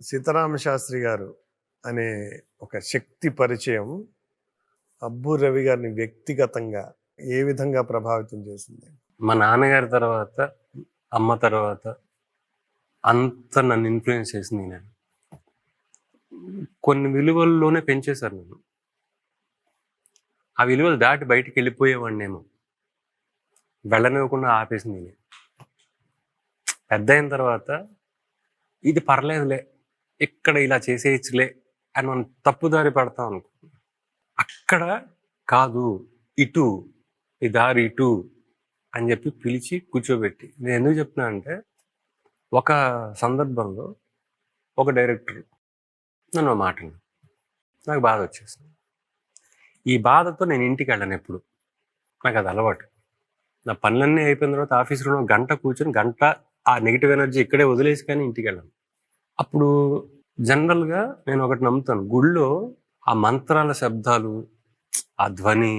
సీతారామ శాస్త్రి గారు అనే ఒక శక్తి పరిచయం అబ్బు రవి గారిని వ్యక్తిగతంగా ఏ విధంగా ప్రభావితం చేసింది? మా నాన్నగారి తర్వాత, అమ్మ తర్వాత అంత నన్ను ఇన్ఫ్లుయెన్స్ చేసింది నేను. కొన్ని విలువల్లోనే పెంచేశారు నన్ను. ఆ విలువలు దాటి బయటికి వెళ్ళిపోయేవాడినేమో, వెళ్ళనివ్వకుండా ఆపేసింది నేను. పెద్ద అయిన తర్వాత ఇది పర్లేదులే, ఇక్కడ ఇలా చేసేయచ్చులే అని మనం తప్పుదారి పడతాం అనుకో. అక్కడ కాదు, ఇటు, ఈ దారి ఇటు అని చెప్పి పిలిచి కూర్చోబెట్టి. నేను ఎందుకు చెప్తున్నా అంటే, ఒక సందర్భంలో ఒక డైరెక్టర్ నన్ను ఒక మాట అన్నాడు. నాకు బాధ వచ్చేసింది. ఈ బాధతో నేను ఇంటికి వెళ్ళను ఎప్పుడు. నాకు అది అలవాటు. నా పనులన్నీ అయిపోయిన తర్వాత ఆఫీస్ రూమ్లో గంట కూర్చొని గంట ఆ నెగిటివ్ ఎనర్జీ ఇక్కడే వదిలేసి కానీ ఇంటికి వెళ్ళను. అప్పుడు జనరల్గా నేను ఒకటి నమ్ముతాను, గుడిలో ఆ మంత్రాల శబ్దాలు, ఆ ధ్వని,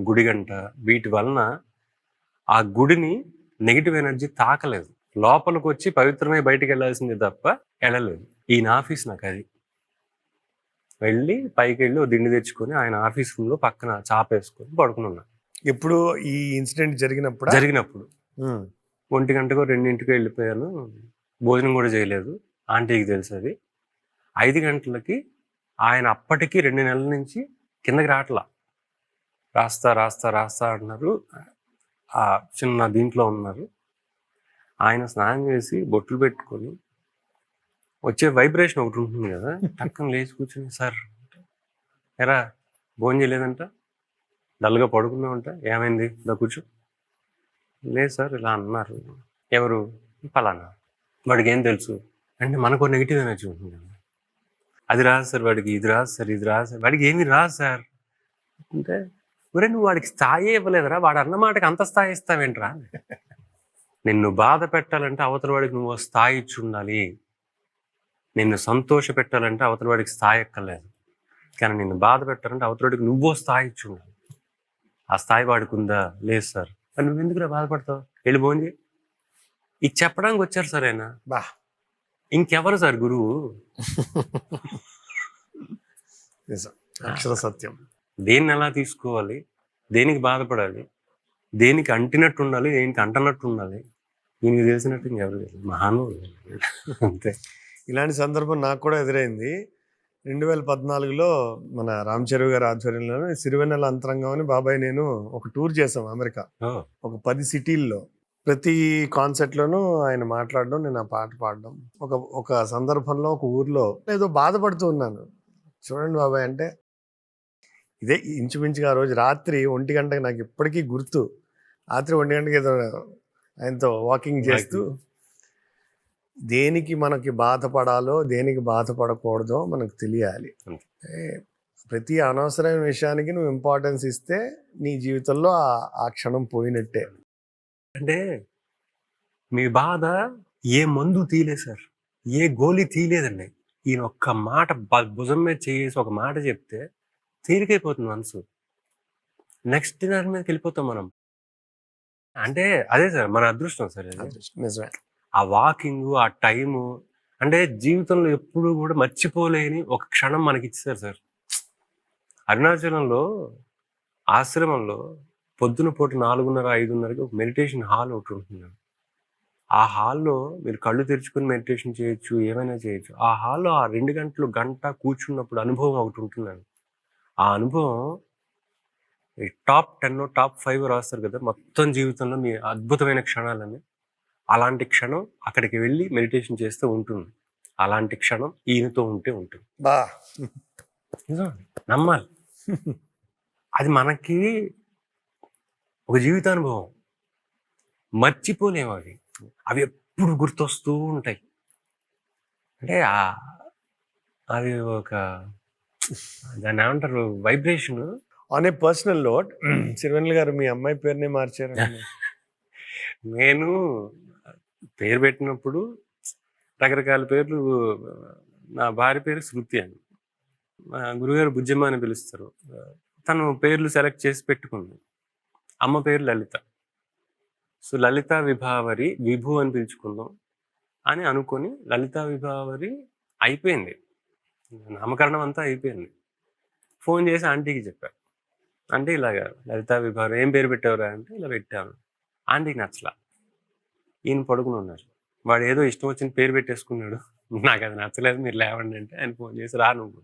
గుడి గంట, వీటి వలన ఆ గుడిని నెగిటివ్ ఎనర్జీ తాకలేదు. లోపలికి వచ్చి పవిత్రమై బయటికి వెళ్ళాల్సింది తప్ప వెళ్ళలేదు. ఈయన ఆఫీస్ నాకు అది. వెళ్ళి పైకి వెళ్ళి దిండి తెచ్చుకొని ఆయన ఆఫీస్ రూమ్లో పక్కన చాపేసుకొని పడుకుని ఎప్పుడు ఈ ఇన్సిడెంట్ జరిగినప్పుడు 1 గంటకో 2 వెళ్ళిపోయాను. భోజనం కూడా చేయలేదు. ఆంటీకి తెలుసు అది. 5 గంటలకి ఆయన అప్పటికి 2 నెలల నుంచి కిందకి రావట్లా. రాస్తా రాస్తా రాస్తా అంటున్నారు. ఆ చిన్న దీంట్లో ఉన్నారు. ఆయన స్నానం చేసి బొట్లు పెట్టుకొని వచ్చే వైబ్రేషన్ ఒకటి ఉంటుంది కదా, టక్కన లేచి కూర్చొని, సార్ ఎరా భోజనం చేయలేదంట, డల్గా పడుకున్నామంట, ఏమైంది, ఇలా కూర్చో. లేదు సార్ ఇలా అన్నారు. ఎవరు? పలానా. వాడికి ఏం తెలుసు అంటే మనకు నెగిటివ్ ఎనర్జీ ఉంటుంది. అది రాదు సార్ వాడికి, ఇది రాదు సార్, ఇది రాదు సార్, వాడికి ఏమి రాదు సార్ అంటే, ఒరే నువ్వు వాడికి స్థాయి ఇవ్వలేదురా, వాడు అన్న మాటకి అంత స్థాయి ఇస్తావేంట్రా? నిన్ను బాధ పెట్టాలంటే అవతల వాడికి నువ్వు స్థాయి ఇచ్చి ఉండాలి. నిన్ను సంతోష పెట్టాలంటే అవతల వాడికి స్థాయి ఎక్కర్లేదు. కానీ నిన్ను బాధ పెట్టాలంటే అవతల వాడికి నువ్వో స్థాయి ఇచ్చి ఉండాలి. ఆ స్థాయి వాడికి ఉందా? లేదు సార్. నువ్వు ఎందుకురా బాధపడతావు, వెళ్ళి భోంజే. ఇది చెప్పడానికి వచ్చారు సార్ ఆయన. బా, ఇంకెవరు సార్ గురువు? అక్షర సత్యం. దేన్ని ఎలా తీసుకోవాలి, దేనికి బాధపడాలి, దేనికి అంటినట్టు ఉండాలి, దేనికి అంటనట్టు ఉండాలి, దీనికి తెలిసినట్టు ఇంకెవరు తెలియదు. మహానుభావులు అంతే. ఇలాంటి సందర్భం నాకు కూడా ఎదురైంది. 2014లో మన రామ్ చరణ్ గారి ఆధ్వర్యంలో సిరివెన్నెల అంతరంగం అని బాబాయ్ నేను ఒక టూర్ చేసాం అమెరికా. ఒక 10 సిటీల్లో. ప్రతి కాన్సర్ట్లోనూ ఆయన మాట్లాడడం, నేను ఆ పాట పాడడం. ఒక సందర్భంలో ఒక ఊర్లో ఏదో బాధపడుతూ ఉన్నాను. చూడండి బాబాయ్ అంటే, ఇదే ఇంచుమించుగా ఆ రోజు రాత్రి 1 గంటకి, నాకు ఇప్పటికీ గుర్తు, రాత్రి 1 గంటకి ఏదో ఆయనతో వాకింగ్ చేస్తూ, దేనికి మనకి బాధపడాలో దేనికి బాధపడకూడదో మనకు తెలియాలి. ప్రతి అనవసరమైన విషయానికి నువ్వు ఇంపార్టెన్స్ ఇస్తే నీ జీవితంలో ఆ క్షణం పోయినట్టే. అంటే మీ బాధ ఏ మందు తీయలేదు సార్, ఏ గోళీ తీయలేదండి. ఈయన ఒక్క మాట భుజం మీద చేసి ఒక మాట చెప్తే తేలికైపోతుంది మనసు. నెక్స్ట్ దాని మీదకి వెళ్ళిపోతాం మనం. అంటే అదే సార్ మన అదృష్టం సార్. నిజమే. ఆ వాకింగ్, ఆ టైము, అంటే జీవితంలో ఎప్పుడు కూడా మర్చిపోలేని ఒక క్షణం మనకి ఇచ్చారు సార్. అరుణాచలంలో ఆశ్రమంలో పొద్దున పూట 4:30-5:30కి ఒక మెడిటేషన్ హాల్ ఒకటి ఉంటుంది. ఆ హాల్లో మీరు కళ్ళు తెరుచుకుని మెడిటేషన్ చేయొచ్చు, ఏమైనా చేయొచ్చు. ఆ హాల్లో ఆ 2 గంటలు, గంట కూర్చున్నప్పుడు అనుభవం ఒకటి ఉంటుందండి. ఆ అనుభవం టాప్ 10 టాప్ 5 రాస్తారు కదా మొత్తం జీవితంలో మీ అద్భుతమైన క్షణాలని. అలాంటి క్షణం అక్కడికి వెళ్ళి మెడిటేషన్ చేస్తే ఉంటుంది. అలాంటి క్షణం ఈయనతో ఉంటే ఉంటుంది. నమ్మాలి. అది మనకి ఒక జీవితానుభవం, మర్చిపోలేము. అవి ఎప్పుడు గుర్తొస్తూ ఉంటాయి. అంటే అది ఒక, దాన్ని ఏమంటారు, vibration. On a personal note, Sirivennela గారు మీ అమ్మాయి పేరునే మార్చారు. నేను పేరు పెట్టినప్పుడు రకరకాల పేర్లు. నా భార్య పేరు శృతి అని, మా గురుగారు బుజ్జమ్మ అని పిలుస్తారు. తను పేర్లు సెలెక్ట్ చేసి పెట్టుకుంది. అమ్మ పేరు లలిత. సో లలిత విభావరి, విభు అని పిలుచుకుందాం అని అనుకొని లలిత విభావరి అయిపోయింది, నామకరణం అంతా అయిపోయింది. ఫోన్ చేసి ఆంటీకి చెప్పారు, అంటే ఇలాగా లలితా విభాగం ఏం పేరు పెట్టావురా అంటే ఇలా పెట్టాను. ఆంటీకి నచ్చలా, ఈయన పడుకుని ఉన్నారు, వాడు ఏదో ఇష్టం వచ్చిన పేరు పెట్టేసుకున్నాడు, నాకు అది నచ్చలేదు మీరు లేవండి అంటే ఆయన ఫోన్ చేసి రా నువ్వు.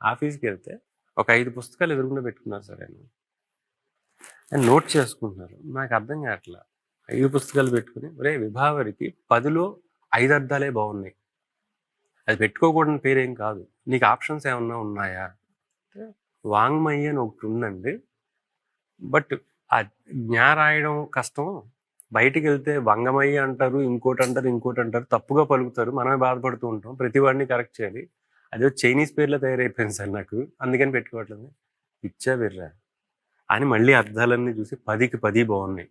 ఆఫీస్కి వెళ్తే ఒక 5 పుస్తకాలు ఎదురుకుండా పెట్టుకున్నారు సార్ ఆయన నోట్ చేసుకుంటున్నారు. నాకు అర్థం కావట్లా, 5 పుస్తకాలు పెట్టుకుని ఒరే విభావరికి 10లో 5 అర్థాలే బాగున్నాయి, అది పెట్టుకోకూడని పేరేం కాదు, నీకు ఆప్షన్స్ ఏమన్నా ఉన్నాయా అంటే వాంగ్మయి అని ఒకటి ఉందండి, బట్ ఆ జ్ఞా రాయడం కష్టం, బయటికి వెళ్తే వంగమయ్యి అంటారు, ఇంకోటి అంటారు, తప్పుగా పలుకుతారు, మనమే బాధపడుతూ ఉంటాం, ప్రతి వాడిని కరెక్ట్ చేయాలి, అదే చైనీస్ పేర్లో తయారైపోయింది సార్ నాకు, అందుకని పెట్టుకోవట్లేదు. ఇచ్చా బిర్రా అని మళ్ళీ అర్థాలన్నీ చూసి 10కి 10 బాగున్నాయి,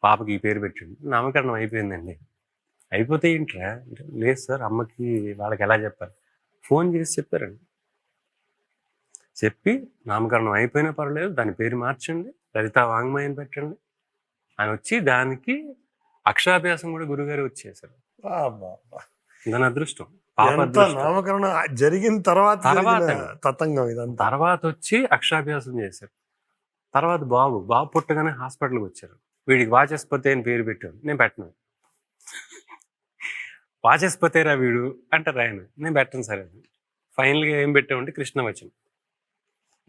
పాపకి ఈ పేరు పెట్టండి, నామకరణం అయిపోయిందండి. అయిపోతే ఏంట్రా అంటే లేదు సార్ అమ్మకి వాళ్ళకి ఎలా చెప్పాలి, ఫోన్ చేసి చెప్పారండి, చెప్పి నామకరణం అయిపోయినా పర్లేదు దాని పేరు మార్చండి, లలితా వాంగ్మయం పెట్టండి అని వచ్చి దానికి అక్షరాభ్యాసం కూడా గురుగారు వచ్చేసారు. దాని అదృష్టం, పాప ఎంత అదృష్టం. నామకరణం జరిగిన తర్వాత తతంగం ఇదంతా. తర్వాత వచ్చి అక్షరాభ్యాసం చేశారు. తర్వాత బాబు పుట్టగానే హాస్పిటల్కి వచ్చారు, వీడికి వాచస్పతి అని పేరు పెట్టాను, నేను పెట్టను. వాచస్పతేరా వీడు అంటారు ఆయన, నేను పెట్టను సరే. ఫైనల్గా ఏం పెట్టామంటే కృష్ణవచనం.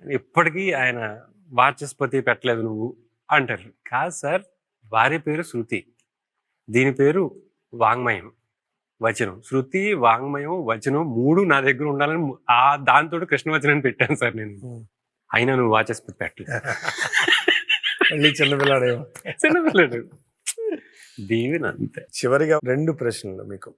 ఇప్పటికీ ఆయన వాచస్పతి పెట్టలేదు నువ్వు అంటారు. కాదు సార్, భార్య పేరు శృతి, దీని పేరు వాంగ్మయం వచనం, శృతి వాంగ్మయం వచనం 3 నా దగ్గర ఉండాలని దాంతో కృష్ణవచనం పెట్టాను సార్ నేను. అయినా నువ్వు వాచస్పతి పెట్టలేదు. మళ్ళీ చిన్నపిల్లాడు దీవెన అంతే. చివరిగా 2 ప్రశ్నలు మీకు.